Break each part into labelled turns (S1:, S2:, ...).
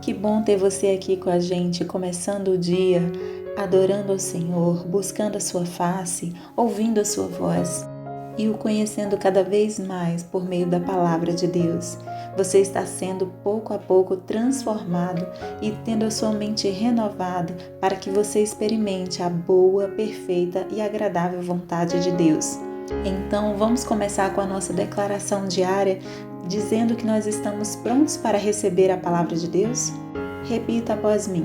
S1: Que bom ter você aqui com a gente, começando o dia, adorando ao Senhor, buscando a sua face, ouvindo a sua voz e o conhecendo cada vez mais por meio da palavra de Deus. Você está sendo pouco a pouco transformado e tendo a sua mente renovada para que você experimente a boa, perfeita e agradável vontade de Deus. Então, vamos começar com a nossa declaração diária, dizendo que nós estamos prontos para receber a palavra de Deus? Repita após mim.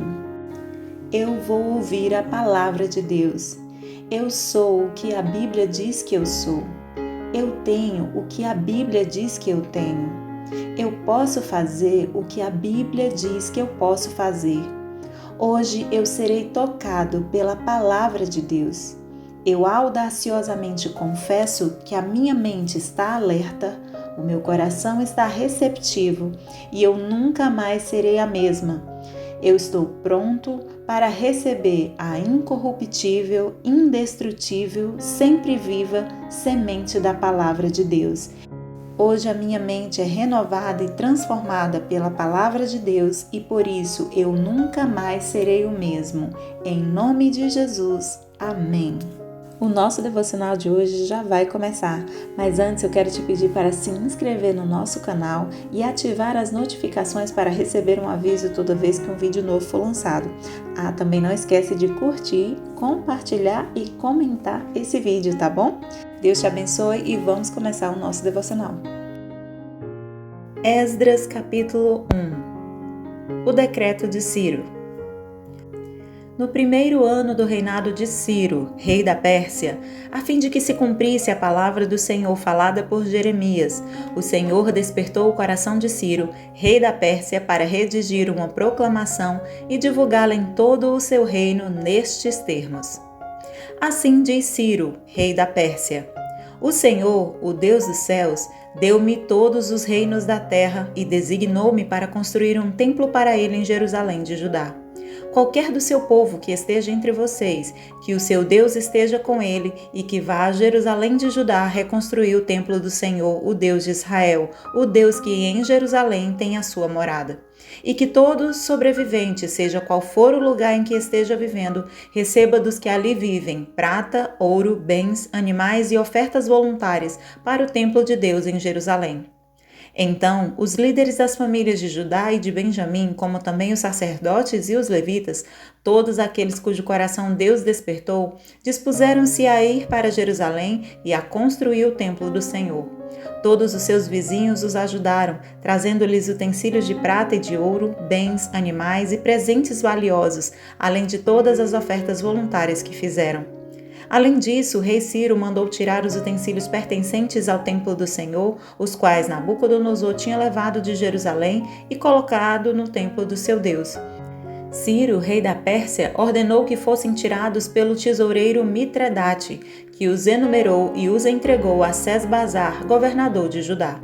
S1: Eu vou ouvir a palavra de Deus. Eu sou o que a Bíblia diz que eu sou. Eu tenho o que a Bíblia diz que eu tenho. Eu posso fazer o que a Bíblia diz que eu posso fazer. Hoje eu serei tocado pela palavra de Deus. Eu audaciosamente confesso que a minha mente está alerta, o meu coração está receptivo e eu nunca mais serei a mesma. Eu estou pronto para receber a incorruptível, indestrutível, sempre viva semente da palavra de Deus. Hoje a minha mente é renovada e transformada pela palavra de Deus e por isso eu nunca mais serei o mesmo. Em nome de Jesus. Amém. O nosso devocional de hoje já vai começar, mas antes eu quero te pedir para se inscrever no nosso canal e ativar as notificações para receber um aviso toda vez que um vídeo novo for lançado. Também não esquece de curtir, compartilhar e comentar esse vídeo, tá bom? Deus te abençoe e vamos começar o nosso devocional. Esdras capítulo 1. O decreto de Ciro. No primeiro ano do reinado de Ciro, rei da Pérsia, a fim de que se cumprisse a palavra do Senhor falada por Jeremias, o Senhor despertou o coração de Ciro, rei da Pérsia, para redigir uma proclamação e divulgá-la em todo o seu reino nestes termos. Assim diz Ciro, rei da Pérsia: O Senhor, o Deus dos céus, deu-me todos os reinos da terra e designou-me para construir um templo para ele em Jerusalém de Judá. Qualquer do seu povo que esteja entre vocês, que o seu Deus esteja com ele e que vá a Jerusalém de Judá reconstruir o templo do Senhor, o Deus de Israel, o Deus que em Jerusalém tem a sua morada. E que todo sobrevivente, seja qual for o lugar em que esteja vivendo, receba dos que ali vivem prata, ouro, bens, animais e ofertas voluntárias para o templo de Deus em Jerusalém. Então, os líderes das famílias de Judá e de Benjamim, como também os sacerdotes e os levitas, todos aqueles cujo coração Deus despertou, dispuseram-se a ir para Jerusalém e a construir o templo do Senhor. Todos os seus vizinhos os ajudaram, trazendo-lhes utensílios de prata e de ouro, bens, animais e presentes valiosos, além de todas as ofertas voluntárias que fizeram. Além disso, o rei Ciro mandou tirar os utensílios pertencentes ao templo do Senhor, os quais Nabucodonosor tinha levado de Jerusalém e colocado no templo do seu Deus. Ciro, rei da Pérsia, ordenou que fossem tirados pelo tesoureiro Mitredate, que os enumerou e os entregou a Sesbazar, governador de Judá.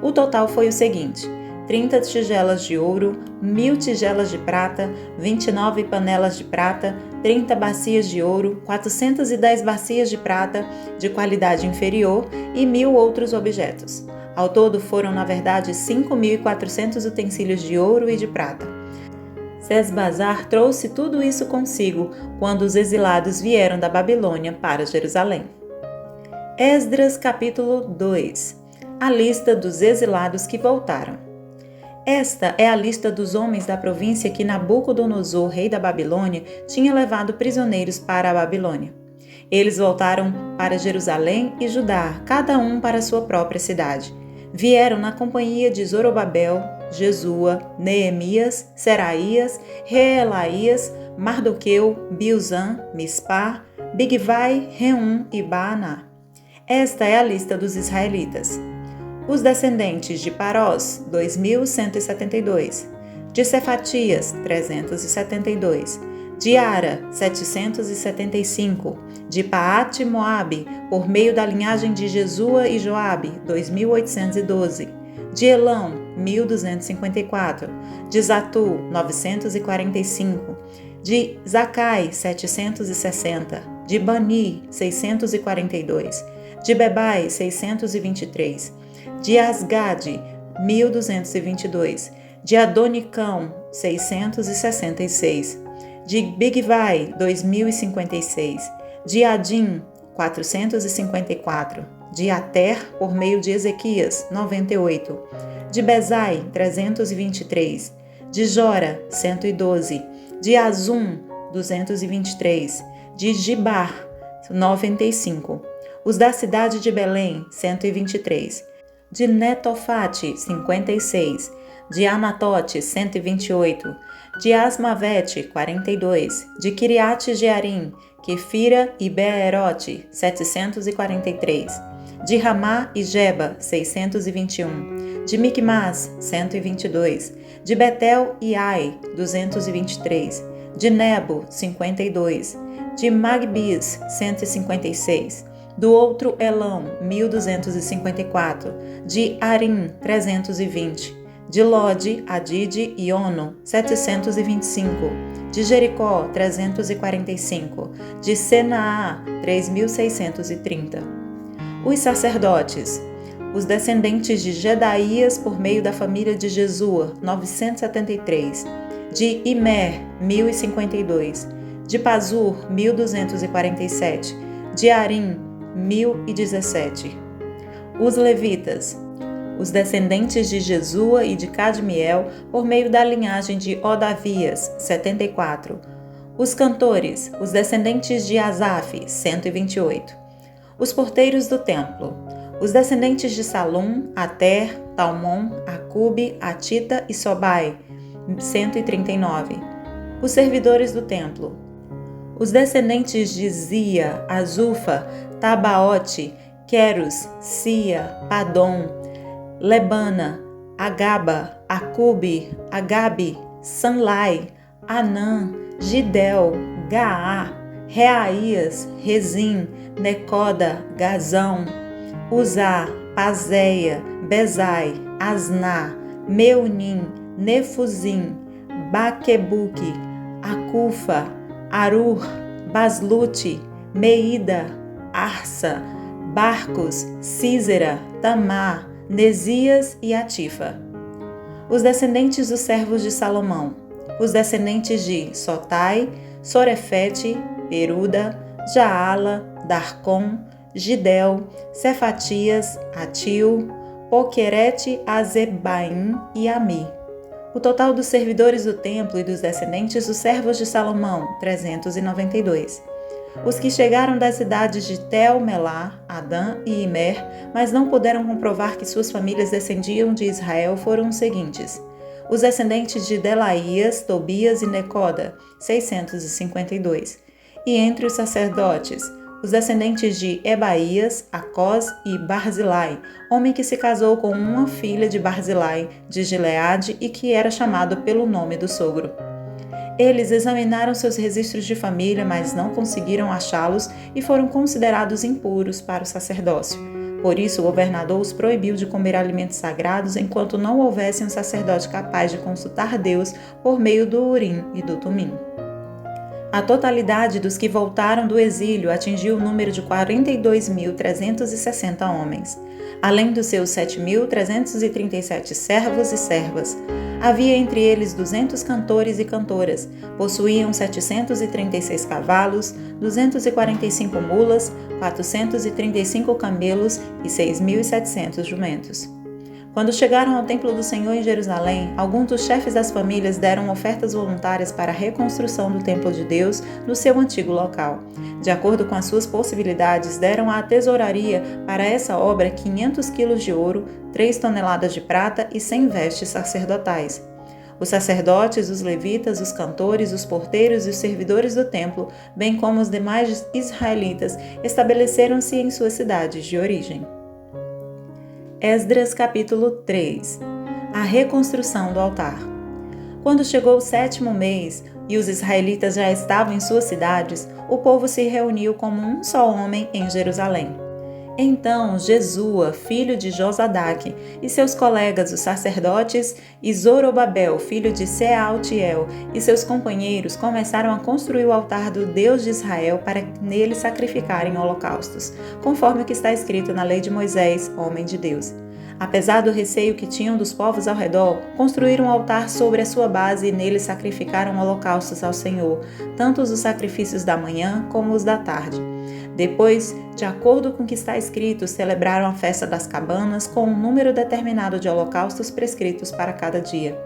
S1: O total foi o seguinte: 30 tigelas de ouro, 1000 tigelas de prata, 29 panelas de prata, 30 bacias de ouro, 410 bacias de prata de qualidade inferior e 1000 outros objetos. Ao todo foram, na verdade, 5.400 utensílios de ouro e de prata. Sesbazar trouxe tudo isso consigo quando os exilados vieram da Babilônia para Jerusalém. Esdras capítulo 2. A lista dos exilados que voltaram. Esta é a lista dos homens da província que Nabucodonosor, rei da Babilônia, tinha levado prisioneiros para a Babilônia. Eles voltaram para Jerusalém e Judá, cada um para sua própria cidade. Vieram na companhia de Zorobabel, Jesua, Neemias, Seraías, Reelaías, Mardoqueu, Bilzan, Mispar, Bigvai, Reum e Baaná. Esta é a lista dos israelitas. Os descendentes de Parós, 2.172, de Cefatias, 372, de Ara, 775, de Paate Moabe, por meio da linhagem de Jesua e Joabe, 2.812, de Elão, 1.254, de Zatu, 945, de Zacai, 760, de Bani, 642, de Bebai, 623, de Asgade, 1222, de Adonicão, 666, de Bigvai, 2056, de Adim, 454, de Ater, por meio de Ezequias, 98, de Bezai, 323, de Jora, 112, de Azum, 223, de Gibar, 95, os da cidade de Belém, 123, de Netofate, 56, de Anatote, 128, de Asmavete, 42, de Kiriate Jearim, Quefira e Beerote, 743, de Ramá e Geba, 621, de Micmas, 122, de Betel e Ai, 223, de Nebo, 52, de Magbis, 156, do outro Elão, 1254, de Arim, 320, de Lode, Adide e Ono, 725, de Jericó, 345, de Senaá, 3630. Os sacerdotes, os descendentes de Jedaías por meio da família de Jesua, 973, de Imer, 1052, de Pazur, 1247, de Arim, 1017. Os levitas, os descendentes de Jesua e de Cadmiel, por meio da linhagem de Odavias, 74. Os cantores, os descendentes de Asaf, 128. Os porteiros do templo, os descendentes de Salum, Ater, Talmon, Acube, Atita e Sobai, 139. Os servidores do templo, os descendentes de Zia, Azufa, Tabaote, Querus, Sia, Padom, Lebana, Agaba, Acube, Agabe, Sanlai, Anã, Gidel, Gaá, Reaías, Rezim, Necoda, Gazão, Uzá, Pazéia, Bezai, Asná, Meunim, Nefuzim, Baquebuque, Acufa, Arur, Baslute, Meida, Arsa, Barcos, Císera, Tamar, Nesias e Atifa. Os descendentes dos servos de Salomão, os descendentes de Sotai, Sorefete, Peruda, Jaala, Darcon, Gidel, Cefatias, Atil, Poquerete, Azebaim e Ami. O total dos servidores do templo e dos descendentes dos servos de Salomão, 392. Os que chegaram das cidades de Tel Melá, Adã e Imer, mas não puderam comprovar que suas famílias descendiam de Israel, foram os seguintes: os descendentes de Delaías, Tobias e Necoda, 652. E entre os sacerdotes, os descendentes de Ebaías, Acós e Barzilai, homem que se casou com uma filha de Barzilai, de Gileade, e que era chamado pelo nome do sogro. Eles examinaram seus registros de família, mas não conseguiram achá-los e foram considerados impuros para o sacerdócio. Por isso, o governador os proibiu de comer alimentos sagrados enquanto não houvesse um sacerdote capaz de consultar Deus por meio do Urim e do Tumim. A totalidade dos que voltaram do exílio atingiu o número de 42.360 homens, além dos seus 7.337 servos e servas. Havia entre eles 200 cantores e cantoras, possuíam 736 cavalos, 245 mulas, 435 camelos e 6.700 jumentos. Quando chegaram ao templo do Senhor em Jerusalém, alguns dos chefes das famílias deram ofertas voluntárias para a reconstrução do templo de Deus no seu antigo local. De acordo com as suas possibilidades, deram à tesouraria para essa obra 500 quilos de ouro, 3 toneladas de prata e 100 vestes sacerdotais. Os sacerdotes, os levitas, os cantores, os porteiros e os servidores do templo, bem como os demais israelitas, estabeleceram-se em suas cidades de origem. Esdras capítulo 3. A reconstrução do altar. Quando chegou o 7º mês e os israelitas já estavam em suas cidades, o povo se reuniu como um só homem em Jerusalém. Então Jesua, filho de Josadaque, e seus colegas os sacerdotes, e Zorobabel, filho de Sealtiel, e seus companheiros começaram a construir o altar do Deus de Israel para nele sacrificarem holocaustos, conforme o que está escrito na lei de Moisés, homem de Deus. Apesar do receio que tinham dos povos ao redor, construíram um altar sobre a sua base e nele sacrificaram holocaustos ao Senhor, tanto os sacrifícios da manhã como os da tarde. Depois, de acordo com o que está escrito, celebraram a festa das cabanas com um número determinado de holocaustos prescritos para cada dia.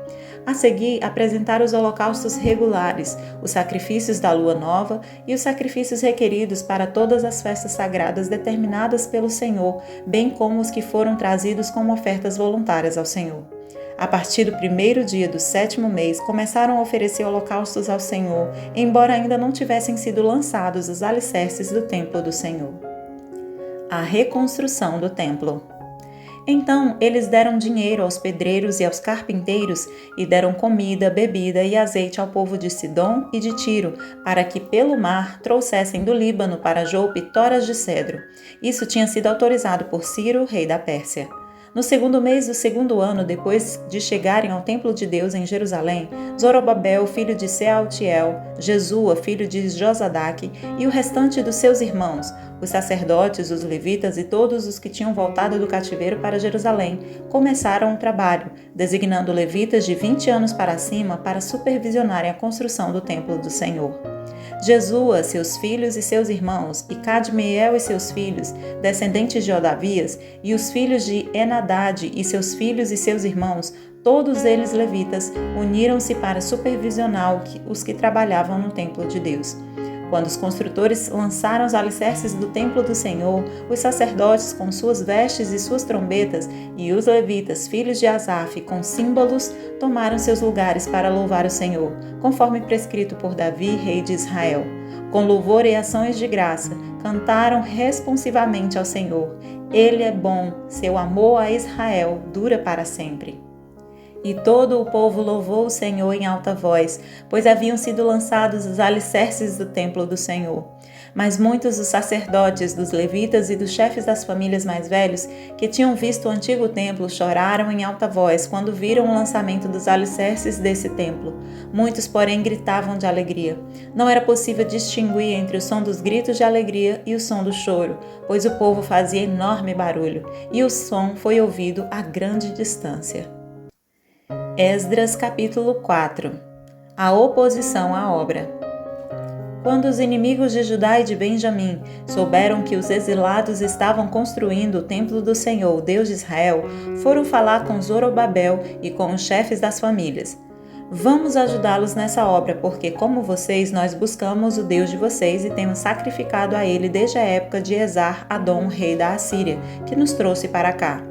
S1: A seguir, apresentaram os holocaustos regulares, os sacrifícios da lua nova e os sacrifícios requeridos para todas as festas sagradas determinadas pelo Senhor, bem como os que foram trazidos como ofertas voluntárias ao Senhor. A partir do primeiro dia do 7º mês, começaram a oferecer holocaustos ao Senhor, embora ainda não tivessem sido lançados os alicerces do templo do Senhor. A reconstrução do templo. Então eles deram dinheiro aos pedreiros e aos carpinteiros e deram comida, bebida e azeite ao povo de Sidom e de Tiro, para que pelo mar trouxessem do Líbano para Jope toras de cedro. Isso tinha sido autorizado por Ciro, rei da Pérsia. No 2º mês do 2º ano, depois de chegarem ao templo de Deus em Jerusalém, Zorobabel, filho de Sealtiel, Jesua, filho de Josadaque, e o restante dos seus irmãos, os sacerdotes, os levitas e todos os que tinham voltado do cativeiro para Jerusalém, começaram o trabalho, designando levitas de 20 anos para cima para supervisionarem a construção do templo do Senhor. Jesua, seus filhos e seus irmãos, e Cadmiel e seus filhos, descendentes de Odavias, e os filhos de Enadade e seus filhos e seus irmãos, todos eles levitas, uniram-se para supervisionar os que trabalhavam no templo de Deus. Quando os construtores lançaram os alicerces do templo do Senhor, os sacerdotes com suas vestes e suas trombetas, e os levitas, filhos de Asaf, com símbolos, tomaram seus lugares para louvar o Senhor, conforme prescrito por Davi, rei de Israel. Com louvor e ações de graça, cantaram responsivamente ao Senhor. Ele é bom, seu amor a Israel dura para sempre. E todo o povo louvou o Senhor em alta voz, pois haviam sido lançados os alicerces do templo do Senhor. Mas muitos dos sacerdotes, dos levitas e dos chefes das famílias mais velhos, que tinham visto o antigo templo, choraram em alta voz quando viram o lançamento dos alicerces desse templo. Muitos, porém, gritavam de alegria. Não era possível distinguir entre o som dos gritos de alegria e o som do choro, pois o povo fazia enorme barulho, e o som foi ouvido a grande distância. Esdras capítulo 4. A oposição à obra. Quando os inimigos de Judá e de Benjamim souberam que os exilados estavam construindo o templo do Senhor, Deus de Israel, foram falar com Zorobabel e com os chefes das famílias. Vamos ajudá-los nessa obra, porque, como vocês, nós buscamos o Deus de vocês e temos sacrificado a ele desde a época de Esar-Adom, rei da Assíria, que nos trouxe para cá.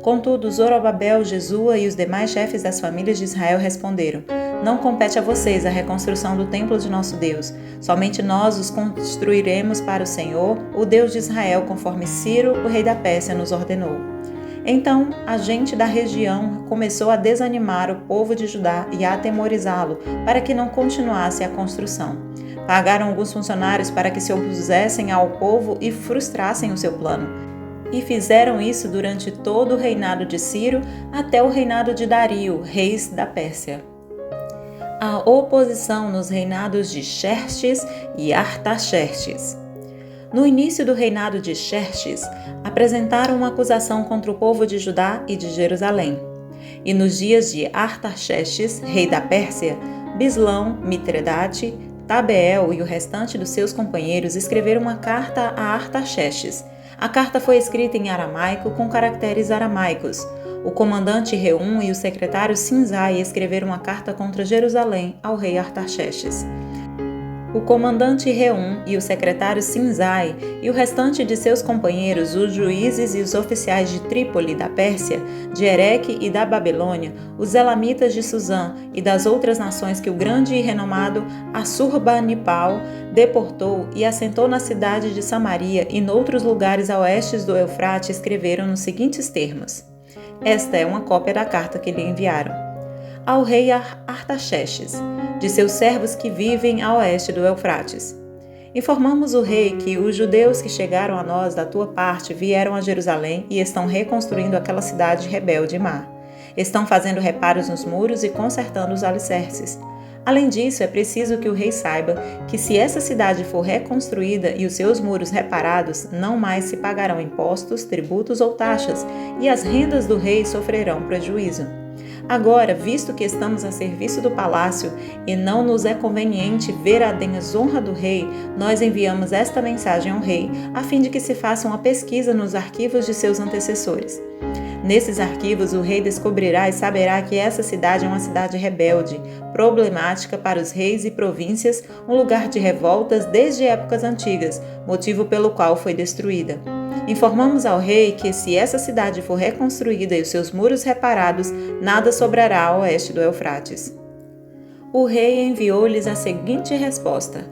S1: Contudo, Zorobabel, Jesua e os demais chefes das famílias de Israel responderam: Não compete a vocês a reconstrução do templo de nosso Deus. Somente nós os construiremos para o Senhor, o Deus de Israel, conforme Ciro, o rei da Pérsia, nos ordenou. Então, a gente da região começou a desanimar o povo de Judá e a atemorizá-lo, para que não continuasse a construção. Pagaram alguns funcionários para que se opusessem ao povo e frustrassem o seu plano. E fizeram isso durante todo o reinado de Ciro até o reinado de Dario, reis da Pérsia. A oposição nos reinados de Xerxes e Artaxerxes. No início do reinado de Xerxes, apresentaram uma acusação contra o povo de Judá e de Jerusalém. E nos dias de Artaxerxes, rei da Pérsia, Bislão, Mitredate, Tabeel e o restante dos seus companheiros escreveram uma carta a Artaxerxes. A carta foi escrita em aramaico com caracteres aramaicos. O comandante Reum e o secretário Sinzai escreveram uma carta contra Jerusalém ao rei Artaxerxes. O comandante Reum e o secretário Sinzai e o restante de seus companheiros, os juízes e os oficiais de Trípoli, da Pérsia, de Ereque e da Babilônia, os elamitas de Suzã e das outras nações que o grande e renomado Assurbanipal deportou e assentou na cidade de Samaria e noutros lugares a oeste do Eufrates, escreveram nos seguintes termos. Esta é uma cópia da carta que lhe enviaram. Ao rei Artaxerxes, de seus servos que vivem a oeste do Eufrates. Informamos o rei que os judeus que chegaram a nós da tua parte vieram a Jerusalém e estão reconstruindo aquela cidade rebelde e má. Estão fazendo reparos nos muros e consertando os alicerces. Além disso, é preciso que o rei saiba que se essa cidade for reconstruída e os seus muros reparados, não mais se pagarão impostos, tributos ou taxas, e as rendas do rei sofrerão prejuízo. Agora, visto que estamos a serviço do palácio e não nos é conveniente ver a desonra do rei, nós enviamos esta mensagem ao rei, a fim de que se faça uma pesquisa nos arquivos de seus antecessores. Nesses arquivos, o rei descobrirá e saberá que essa cidade é uma cidade rebelde, problemática para os reis e províncias, um lugar de revoltas desde épocas antigas, motivo pelo qual foi destruída. Informamos ao rei que, se essa cidade for reconstruída e os seus muros reparados, nada sobrará a oeste do Eufrates. O rei enviou-lhes a seguinte resposta: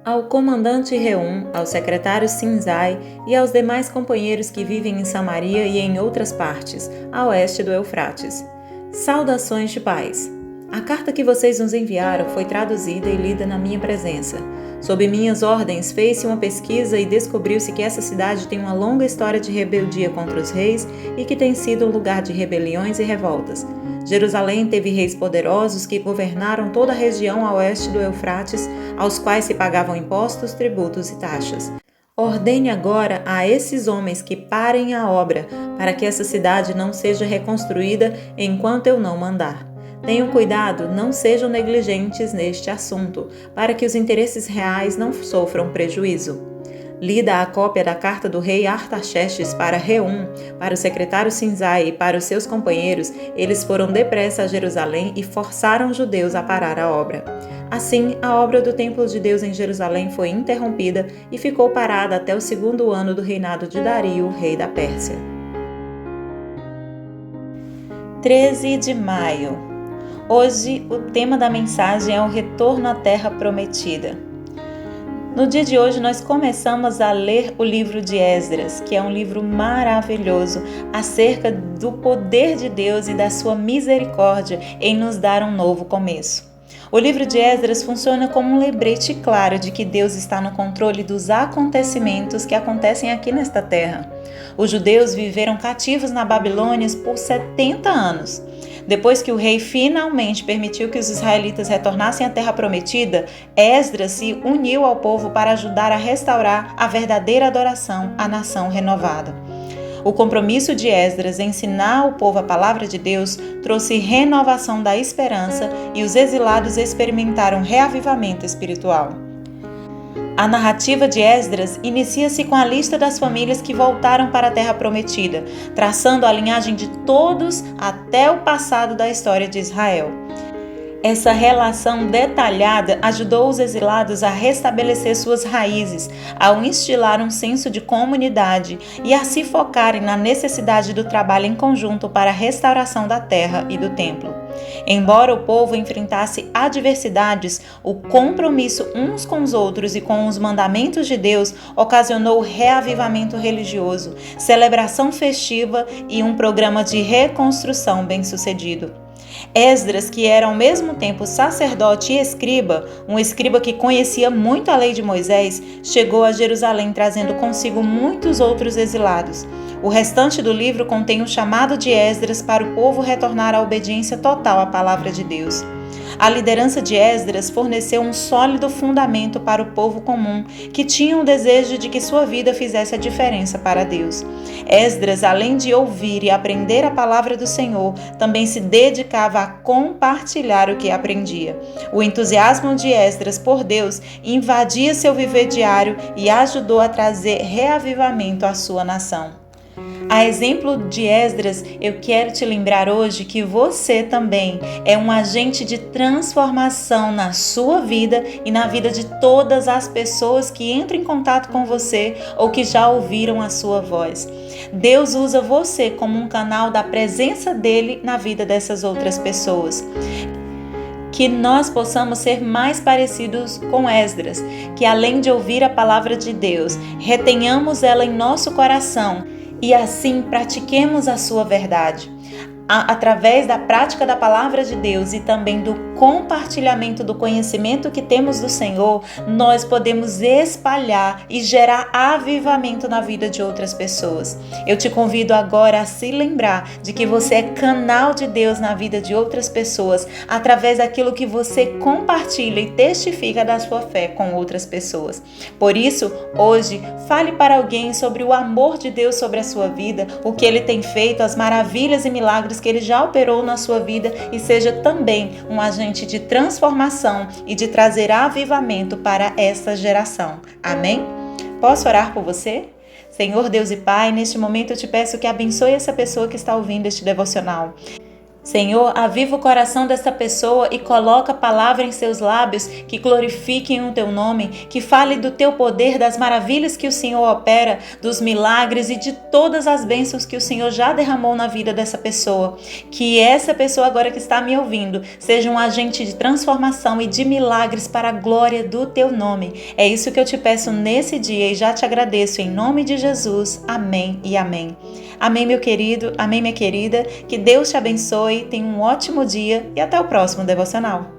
S1: ao comandante Reum, ao secretário Sinzai e aos demais companheiros que vivem em Samaria e em outras partes, a oeste do Eufrates. Saudações de paz. A carta que vocês nos enviaram foi traduzida e lida na minha presença. Sob minhas ordens, fez-se uma pesquisa e descobriu-se que essa cidade tem uma longa história de rebeldia contra os reis e que tem sido um lugar de rebeliões e revoltas. Jerusalém teve reis poderosos que governaram toda a região a oeste do Eufrates, aos quais se pagavam impostos, tributos e taxas. Ordene agora a esses homens que parem a obra, para que essa cidade não seja reconstruída enquanto eu não mandar. Tenham cuidado, não sejam negligentes neste assunto, para que os interesses reais não sofram prejuízo. Lida a cópia da carta do rei Artaxerxes para Reum, para o secretário Sinzai e para os seus companheiros, eles foram depressa a Jerusalém e forçaram os judeus a parar a obra. Assim, a obra do templo de Deus em Jerusalém foi interrompida e ficou parada até o 2º ano do reinado de Dario, rei da Pérsia. 13 de maio. Hoje, o tema da mensagem é o retorno à terra prometida. No dia de hoje, nós começamos a ler o livro de Esdras, que é um livro maravilhoso acerca do poder de Deus e da sua misericórdia em nos dar um novo começo. O livro de Esdras funciona como um lembrete claro de que Deus está no controle dos acontecimentos que acontecem aqui nesta terra. Os judeus viveram cativos na Babilônia por 70 anos. Depois que o rei finalmente permitiu que os israelitas retornassem à terra prometida, Esdras se uniu ao povo para ajudar a restaurar a verdadeira adoração à nação renovada. O compromisso de Esdras em ensinar ao povo a palavra de Deus trouxe renovação da esperança e os exilados experimentaram reavivamento espiritual. A narrativa de Esdras inicia-se com a lista das famílias que voltaram para a Terra Prometida, traçando a linhagem de todos até o passado da história de Israel. Essa relação detalhada ajudou os exilados a restabelecer suas raízes, ao instilar um senso de comunidade e a se focarem na necessidade do trabalho em conjunto para a restauração da terra e do templo. Embora o povo enfrentasse adversidades, o compromisso uns com os outros e com os mandamentos de Deus ocasionou reavivamento religioso, celebração festiva e um programa de reconstrução bem-sucedido. Esdras, que era ao mesmo tempo sacerdote e escriba, um escriba que conhecia muito a lei de Moisés, chegou a Jerusalém trazendo consigo muitos outros exilados. O restante do livro contém o chamado de Esdras para o povo retornar à obediência total à palavra de Deus. A liderança de Esdras forneceu um sólido fundamento para o povo comum, que tinha o desejo de que sua vida fizesse a diferença para Deus. Esdras, além de ouvir e aprender a palavra do Senhor, também se dedicava a compartilhar o que aprendia. O entusiasmo de Esdras por Deus invadia seu viver diário e ajudou a trazer reavivamento à sua nação. A exemplo de Esdras, eu quero te lembrar hoje que você também é um agente de transformação na sua vida e na vida de todas as pessoas que entram em contato com você ou que já ouviram a sua voz. Deus usa você como um canal da presença dele na vida dessas outras pessoas. Que nós possamos ser mais parecidos com Esdras, que além de ouvir a palavra de Deus, retenhamos ela em nosso coração e assim pratiquemos a sua verdade. através da prática da palavra de Deus e também do compartilhamento do conhecimento que temos do Senhor, nós podemos espalhar e gerar avivamento na vida de outras pessoas. Eu te convido agora a se lembrar de que você é canal de Deus na vida de outras pessoas, através daquilo que você compartilha e testifica da sua fé com outras pessoas. Por isso, hoje, fale para alguém sobre o amor de Deus sobre a sua vida, o que Ele tem feito, as maravilhas e milagres que Ele já operou na sua vida, e seja também um agente de transformação e de trazer avivamento para essa geração. Amém? Posso orar por você? Senhor Deus e Pai, neste momento eu te peço que abençoe essa pessoa que está ouvindo este devocional. Senhor, aviva o coração dessa pessoa e coloca a palavra em seus lábios que glorifiquem o teu nome, que fale do teu poder, das maravilhas que o Senhor opera, dos milagres e de todas as bênçãos que o Senhor já derramou na vida dessa pessoa. Que essa pessoa agora que está me ouvindo seja um agente de transformação e de milagres para a glória do teu nome. É isso que eu te peço nesse dia e já te agradeço em nome de Jesus. Amém e amém. Amém, meu querido, amém, minha querida. Que Deus te abençoe, tenha um ótimo dia e até o próximo devocional.